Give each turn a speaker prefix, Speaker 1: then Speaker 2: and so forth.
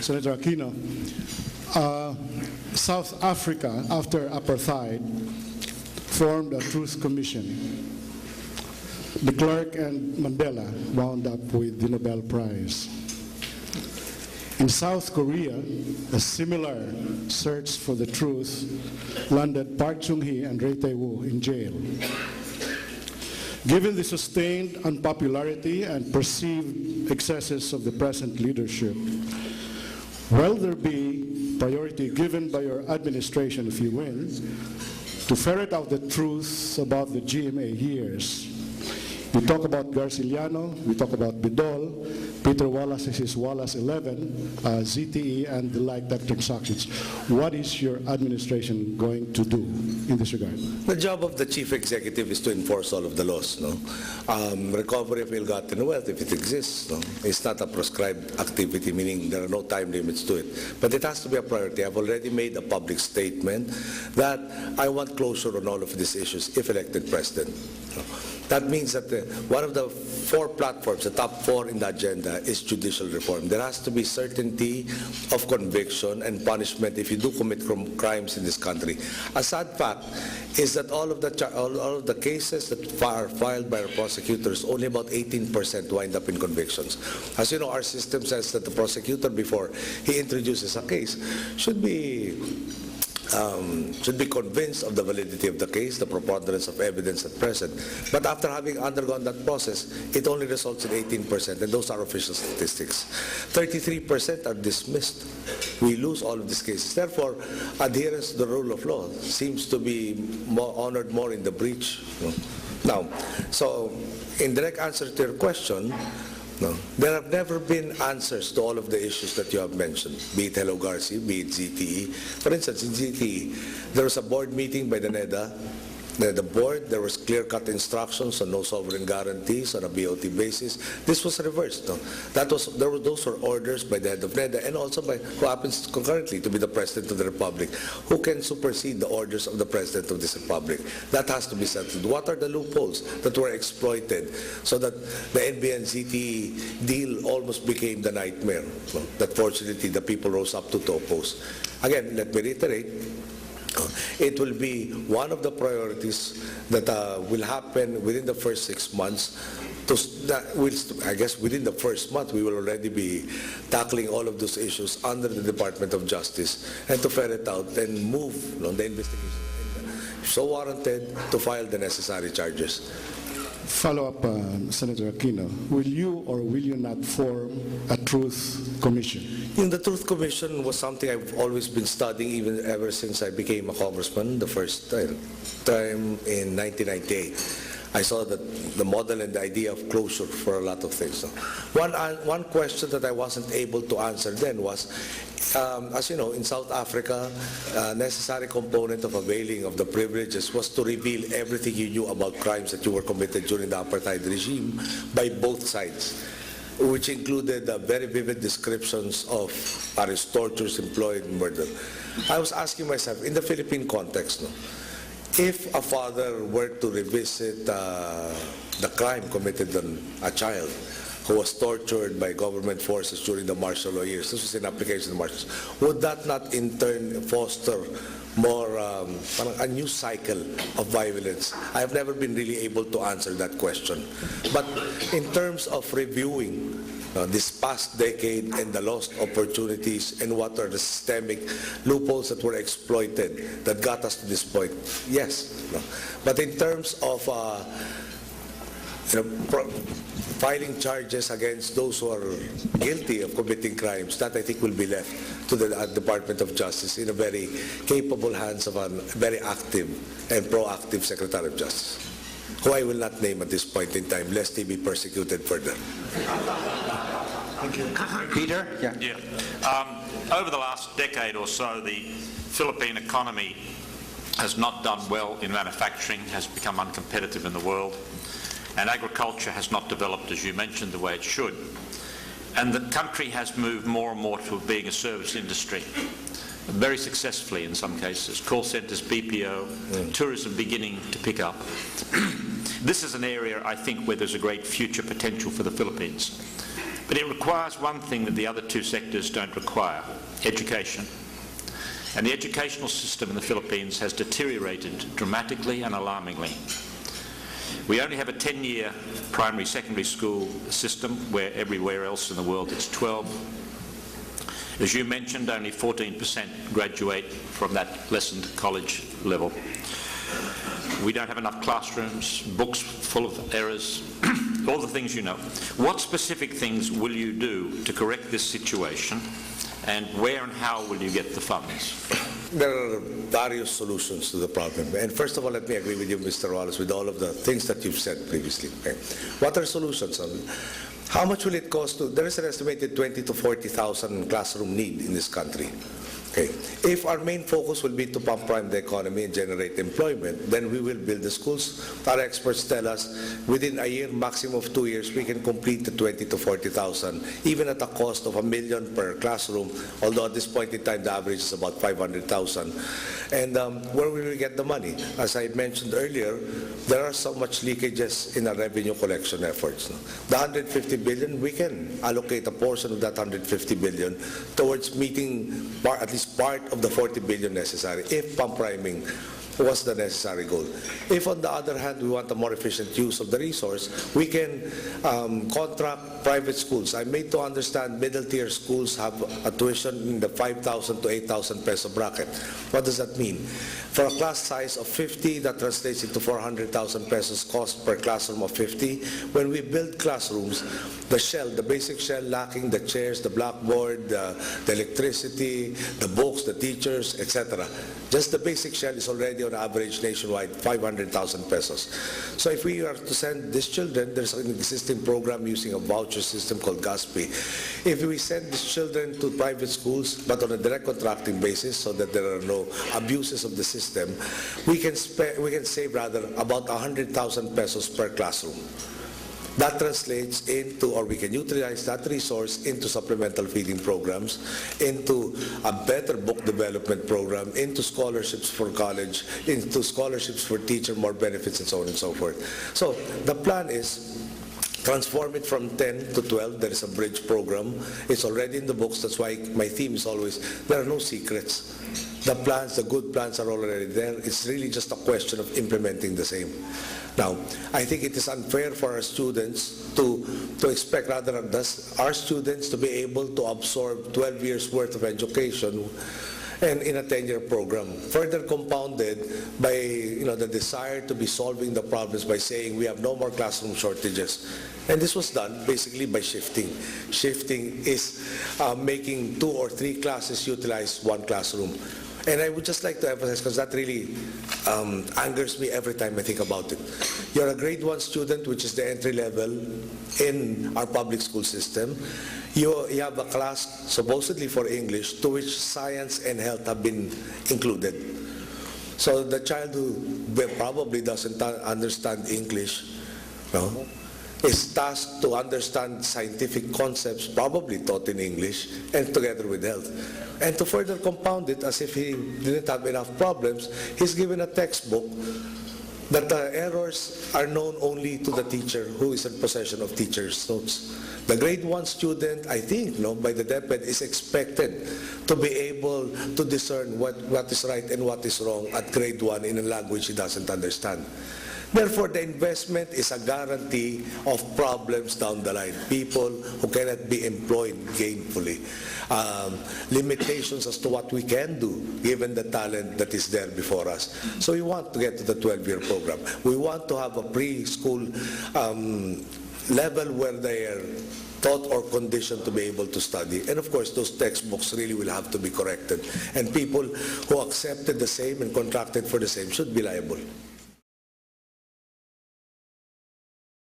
Speaker 1: Senator Aquino, South Africa, after apartheid, formed a Truth Commission. De Klerk and Mandela wound up with the Nobel Prize. In South Korea, a similar search for the truth landed Park Chung-hee and Ray Tae-woo in jail. Given the sustained unpopularity and perceived excesses of the present leadership, will there be priority given by your administration, if you win, to ferret out the truth about the GMA years? We talk about Garciliano, we talk about Bidol, Peter Wallace is his Wallace 11, ZTE, and the like that transactions. What is your administration going to do in this regard?
Speaker 2: The job of the chief executive is to enforce all of the laws. No? Recovery of ill-gotten wealth, if it exists, no? It's not a prescribed activity, meaning there are no time limits to it. But it has to be a priority. I've already made a public statement that I want closure on all of these issues if elected president. No? That means that one of the 4 platforms, the top 4 in the agenda, is judicial reform. There has to be certainty of conviction and punishment if you do commit crimes in this country. A sad fact is that all of the cases that are filed by our prosecutors, only about 18% wind up in convictions. As you know, our system says that the prosecutor, before he introduces a case, should be convinced of the validity of the case, the preponderance of evidence at present. But after having undergone that process, it only results in 18%, and those are official statistics. 33% are dismissed. We lose all of these cases. Therefore, adherence to the rule of law seems to be honored more in the breach. Now, so in direct answer to your question, no. There have never been answers to all of the issues that you have mentioned, be it Hello Garci, be it ZTE. For instance, in ZTE, there was a board meeting by the NEDA. The board, there was clear-cut instructions on no sovereign guarantees on a BOT basis. This was reversed. No? Those were orders by the head of NEDA and also by who happens concurrently to be the President of the Republic, who can supersede the orders of the President of this Republic. That has to be settled. What are the loopholes that were exploited so that the NBN ZTE deal almost became the nightmare no? That fortunately the people rose up to oppose? Again, let me reiterate, it will be one of the priorities that will happen within the first 6 months. I guess within the first month, we will already be tackling all of those issues under the Department of Justice and to ferret out and move the investigation. If so warranted, to file the necessary charges.
Speaker 1: Follow-up, Senator Aquino. Will you or will you not form a Truth Commission?
Speaker 2: The Truth Commission was something I've always been studying ever since I became a congressman the first time in 1998. I saw that the model and the idea of closure for a lot of things. One question that I wasn't able to answer then was, as you know, in South Africa, a necessary component of availing of the privileges was to reveal everything you knew about crimes that you were committed during the apartheid regime by both sides, which included very vivid descriptions of arrest, tortures, employed, murder. I was asking myself, in the Philippine context, if a father were to revisit the crime committed on a child who was tortured by government forces during the martial law years, this was in application of martial law, would that not in turn foster more a new cycle of violence? I have never been really able to answer that question. But in terms of reviewing this past decade and the lost opportunities and what are the systemic loopholes that were exploited that got us to this point, yes. But in terms of filing charges against those who are guilty of committing crimes, that I think will be left to the Department of Justice in a very capable hands of a very active and proactive Secretary of Justice, who I will not name at this point in time, lest he be persecuted further.
Speaker 3: Thank you.
Speaker 4: Peter?
Speaker 3: Yeah. Over the last decade or so, the Philippine economy has not done well in manufacturing, has become uncompetitive in the world, and agriculture has not developed, as you mentioned, the way it should. And the country has moved more and more to being a service industry, very successfully in some cases. Call centres, BPO, tourism beginning to pick up. This is an area, I think, where there's a great future potential for the Philippines. But it requires one thing that the other two sectors don't require: education. And the educational system in the Philippines has deteriorated dramatically and alarmingly. We only have a 10-year primary secondary school system, where everywhere else in the world it's 12. As you mentioned, only 14% graduate from that lessened college level. We don't have enough classrooms, books full of errors, all the things you know. What specific things will you do to correct this situation, and where and how will you get the funds?
Speaker 2: There are various solutions to the problem. And first of all, let me agree with you, Mr. Wallace, with all of the things that you've said previously. Okay. What are solutions? How much will it cost to, there is an estimated 20 to 40,000 classroom need in this country. Okay. If our main focus will be to pump prime the economy and generate employment, then we will build the schools. Our experts tell us within a year, maximum of 2 years, we can complete the 20 to 40,000, even at a cost of $1 million per classroom, although at this point in time, the average is about 500,000. And where will we get the money? As I mentioned earlier, there are so much leakages in our revenue collection efforts. The 150 billion, we can allocate a portion of that 150 billion towards meeting at least part of the 40 billion necessary, if pump priming was the necessary goal. If, on the other hand, we want a more efficient use of the resource, we can contract private schools. I'm made to understand middle-tier schools have a tuition in the 5,000 to 8,000 peso bracket. What does that mean? For a class size of 50, that translates into 400,000 pesos cost per classroom of 50. When we build classrooms, the shell, the basic shell lacking the chairs, the blackboard, the electricity, the books, the teachers, etc. Just the basic shell is already on average nationwide 500,000 pesos. So if we are to send these children, there's an existing program using a voucher system called GASPI. If we send these children to private schools, but on a direct contracting basis, so that there are no abuses of the system, we can save rather about 100,000 pesos per classroom. That translates into, or we can utilize that resource into supplemental feeding programs, into a better book development program, into scholarships for college, into scholarships for teacher, more benefits, and so on and so forth. So the plan is transform it from 10 to 12. There is a bridge program. It's already in the books. That's why my theme is always, there are no secrets. The plans, the good plans are already there. It's really just a question of implementing the same. Now, I think it is unfair for our students to expect, rather than our students to be able to absorb 12 years worth of education and in a 10-year program, further compounded by the desire to be solving the problems by saying we have no more classroom shortages. And this was done basically by shifting. Shifting is making 2 or 3 classes utilize 1 classroom. And I would just like to emphasize, because that really angers me every time I think about it. You're a grade 1 student, which is the entry level in our public school system. You have a class supposedly for English, to which science and health have been included. So the child who probably doesn't understand English, is tasked to understand scientific concepts, probably taught in English, and together with health. And to further compound it, as if he didn't have enough problems, he's given a textbook that the errors are known only to the teacher who is in possession of teacher's notes. The grade 1 student, I think, by the DepEd, is expected to be able to discern what is right and what is wrong at grade 1 in a language he doesn't understand. Therefore, the investment is a guarantee of problems down the line. People who cannot be employed gainfully. Limitations as to what we can do, given the talent that is there before us. So we want to get to the 12-year program. We want to have a preschool level where they are taught or conditioned to be able to study. And of course, those textbooks really will have to be corrected. And people who accepted the same and contracted for the same should be liable.